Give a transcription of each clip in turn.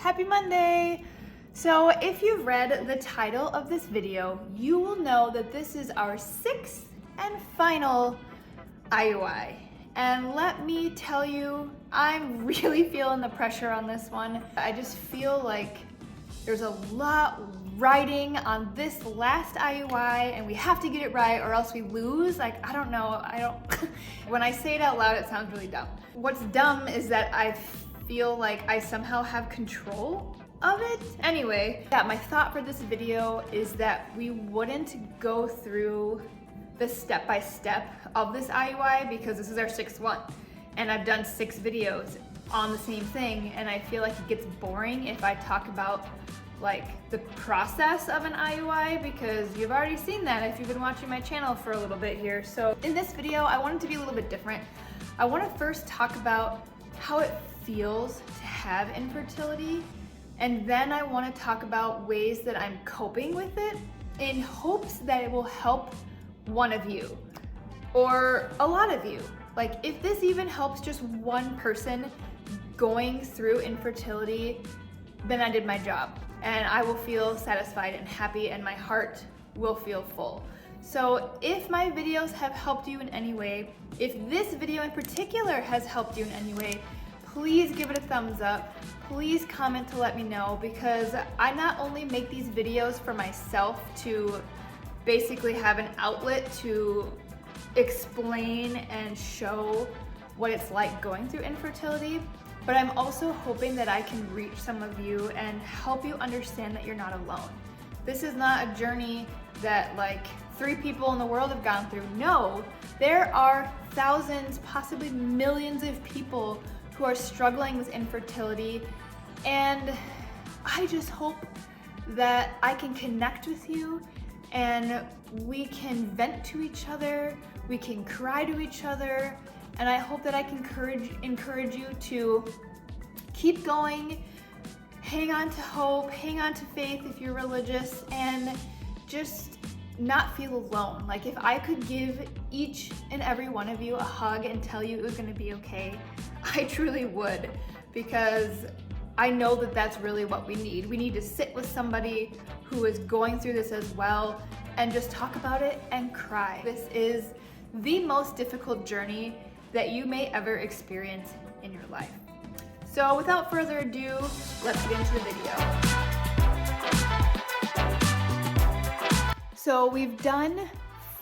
Happy Monday! So if you've read the title of this video, you will know that this is our sixth and final IUI. And let me tell you, I'm really feeling the pressure on this one. I just feel like there's a lot riding on this last IUI and we have to get it right or else we lose. Like, I don't know, when I say it out loud, it sounds really dumb. What's dumb is that I feel like I somehow have control of it. Anyway, yeah, my thought for this video is that we wouldn't go through the step-by-step of this IUI because this is our sixth one. And I've done 6 videos on the same thing and I feel like it gets boring if I talk about like the process of an IUI because you've already seen that if you've been watching my channel for a little bit here. So in this video, I want it to be a little bit different. I want to first talk about how it feels to have infertility, and then I want to talk about ways that I'm coping with it in hopes that it will help one of you or a lot of you. Like if this even helps just one person going through infertility, then I did my job and I will feel satisfied and happy and my heart will feel full. So if my videos have helped you in any way, if this video in particular has helped you in any way, please give it a thumbs up. Please comment to let me know because I not only make these videos for myself to basically have an outlet to explain and show what it's like going through infertility, but I'm also hoping that I can reach some of you and help you understand that you're not alone. This is not a journey that like 3 people in the world have gone through. No, there are thousands, possibly millions of people who are struggling with infertility, and I just hope that I can connect with you and we can vent to each other, we can cry to each other, and I hope that I can encourage you to keep going, hang on to hope, hang on to faith if you're religious, and just not feel alone. Like if I could give each and every one of you a hug and tell you it was gonna be okay, I truly would, because I know that that's really what we need. We need to sit with somebody who is going through this as well and just talk about it and cry. This is the most difficult journey that you may ever experience in your life. So without further ado, let's get into the video. So we've done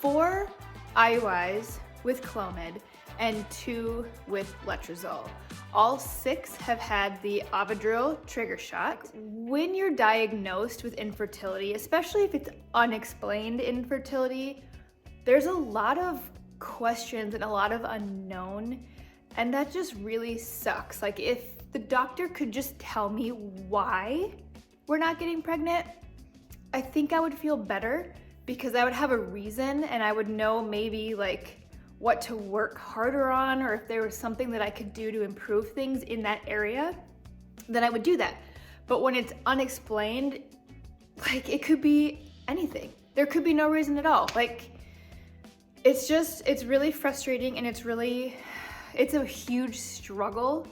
4 IUIs with Clomid and 2 with Letrozole. All 6 have had the Ovidrel trigger shot. When you're diagnosed with infertility, especially if it's unexplained infertility, there's a lot of questions and a lot of unknown, and that just really sucks. Like if the doctor could just tell me why we're not getting pregnant, I think I would feel better because I would have a reason and I would know maybe like what to work harder on, or if there was something that I could do to improve things in that area, then I would do that. But when it's unexplained, like it could be anything. There could be no reason at all. Like it's really frustrating, and it's a huge struggle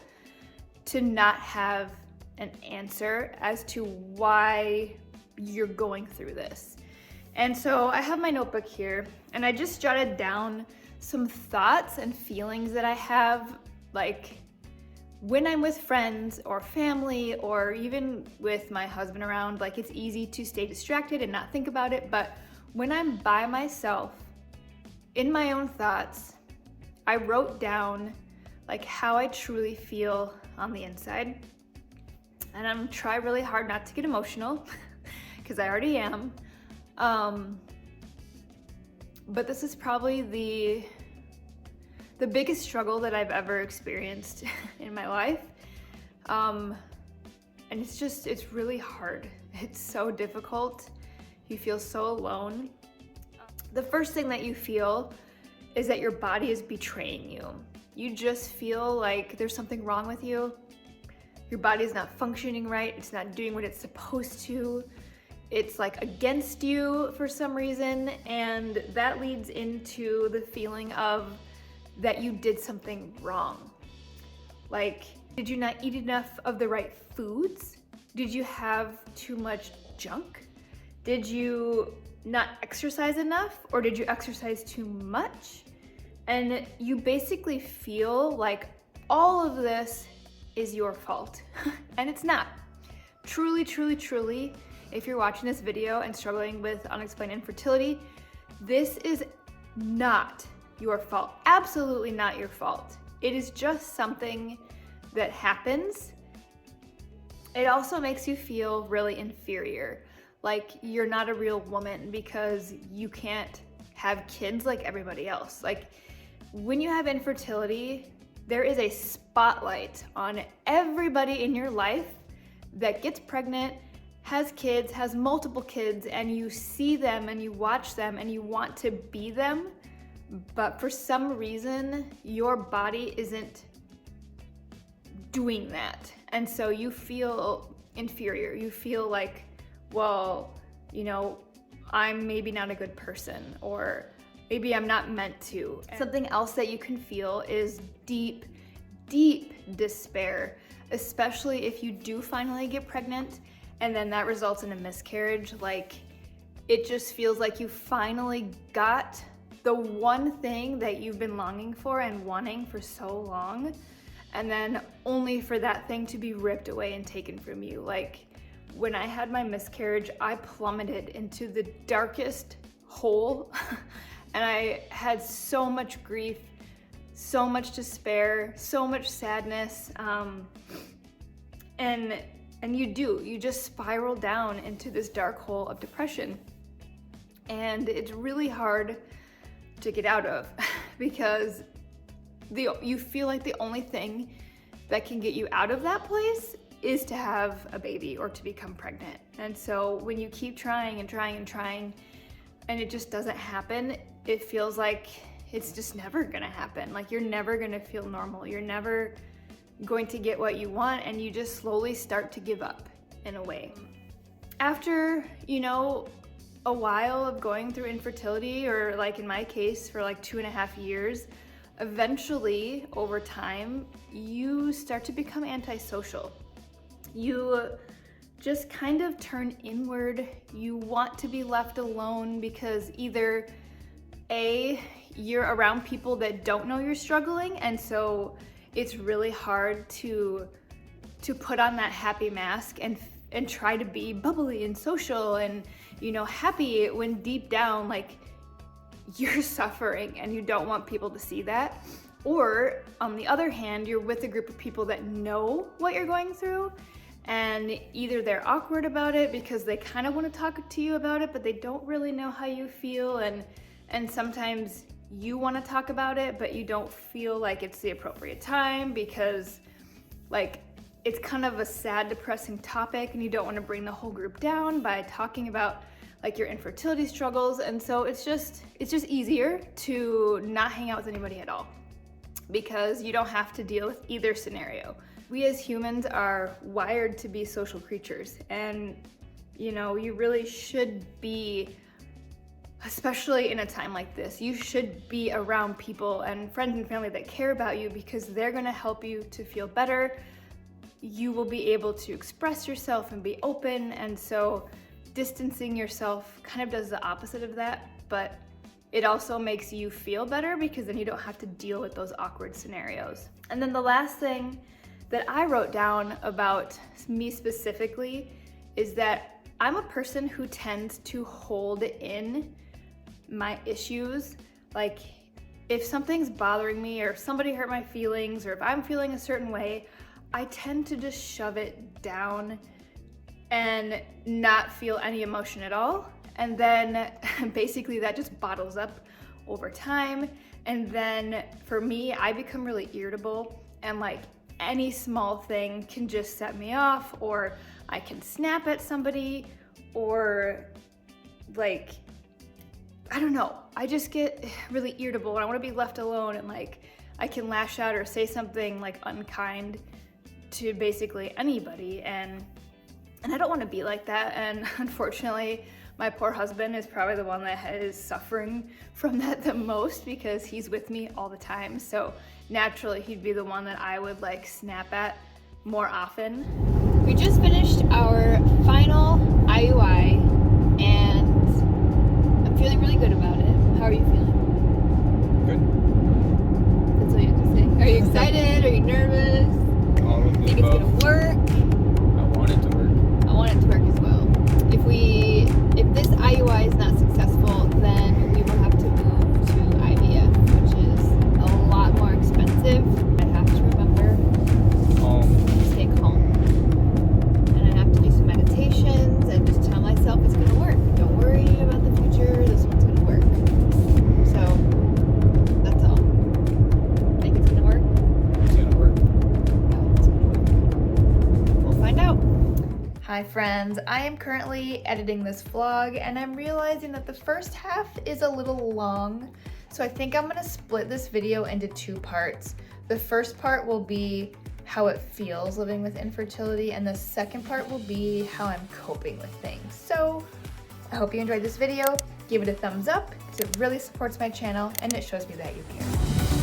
to not have an answer as to why you're going through this. And so I have my notebook here and I just jotted down some thoughts and feelings that I have, like when I'm with friends or family or even with my husband around. Like it's easy to stay distracted and not think about it, but when I'm by myself in my own thoughts, I wrote down like how I truly feel on the inside, and I'm trying really hard not to get emotional because I already am. But this is probably the biggest struggle that I've ever experienced in my life. And it's really hard. It's so difficult. You feel so alone. The first thing that you feel is that your body is betraying you. You just feel like there's something wrong with you. Your body is not functioning right. It's not doing what it's supposed to. It's like against you for some reason, and that leads into the feeling of that you did something wrong. Like, did you not eat enough of the right foods? Did you have too much junk? Did you not exercise enough, or did you exercise too much? And you basically feel like all of this is your fault. And it's not. Truly, truly, truly, if you're watching this video and struggling with unexplained infertility, this is not your fault. Absolutely not your fault. It is just something that happens. It also makes you feel really inferior, like you're not a real woman because you can't have kids like everybody else. Like, when you have infertility, there is a spotlight on everybody in your life that gets pregnant, has kids, has multiple kids, and you see them and you watch them and you want to be them, but for some reason, your body isn't doing that. And so you feel inferior. You feel like, well, you know, I'm maybe not a good person, or maybe I'm not meant to. Something else that you can feel is deep, deep despair, especially if you do finally get pregnant and then that results in a miscarriage. Like, it just feels like you finally got the one thing that you've been longing for and wanting for so long, and then only for that thing to be ripped away and taken from you. Like, when I had my miscarriage, I plummeted into the darkest hole and I had so much grief, so much despair, so much sadness, and you just spiral down into this dark hole of depression. And it's really hard to get out of because you feel like the only thing that can get you out of that place is to have a baby or to become pregnant. And so when you keep trying and trying and trying and it just doesn't happen, it feels like it's just never gonna happen. Like, you're never gonna feel normal. You're never going to get what you want, and you just slowly start to give up in a way. After, you know, a while of going through infertility, or like in my case for like 2.5 years, eventually over time, you start to become antisocial. You just kind of turn inward. You want to be left alone because either A, you're around people that don't know you're struggling, and so it's really hard to put on that happy mask and try to be bubbly and social and, you know, happy, when deep down, like, you're suffering and you don't want people to see that. Or on the other hand, you're with a group of people that know what you're going through, and either they're awkward about it because they kind of want to talk to you about it, but they don't really know how you feel, and sometimes you want to talk about it, but you don't feel like it's the appropriate time because, like, it's kind of a sad, depressing topic, and you don't want to bring the whole group down by talking about like your infertility struggles. And so it's just easier to not hang out with anybody at all because you don't have to deal with either scenario. We as humans are wired to be social creatures, and you know, you really should be, especially in a time like this, you should be around people and friends and family that care about you because they're gonna help you to feel better. You will be able to express yourself and be open, and so distancing yourself kind of does the opposite of that, but it also makes you feel better because then you don't have to deal with those awkward scenarios. And then the last thing that I wrote down about me specifically is that I'm a person who tends to hold in my issues. Like, if something's bothering me, or if somebody hurt my feelings, or if I'm feeling a certain way, I tend to just shove it down and not feel any emotion at all. And then basically that just bottles up over time. And then for me, I become really irritable, and like any small thing can just set me off, or I can snap at somebody, or like, I don't know, I just get really irritable and I want to be left alone, and like I can lash out or say something like unkind to basically anybody, and I don't want to be like that. And unfortunately, my poor husband is probably the one that is suffering from that the most because he's with me all the time. So naturally, he'd be the one that I would like snap at more often. We just finished our final IUI and I'm feeling really good about it. How are you feeling? Good. That's what you have to say. Are you excited? Are you nervous? All of the Think it's above. gonna work? I want it to work. I want it to work as well. If this IUI is not successful, then we will have to move to IVF, which is a lot more expensive. I have to remember to stay calm. And I have to do some meditations and just tell myself it's gonna work. Don't worry about the future, this one's gonna work. So, that's all. Think it's gonna work? It's gonna work. Yeah, it's gonna work. We'll find out. Hi friends, I am currently editing this vlog and I'm realizing that the first half is a little long, so I think I'm gonna split this video into two parts. The first part will be how it feels living with infertility, and the second part will be how I'm coping with things. So I hope you enjoyed this video. Give it a thumbs up, because it really supports my channel and it shows me that you care.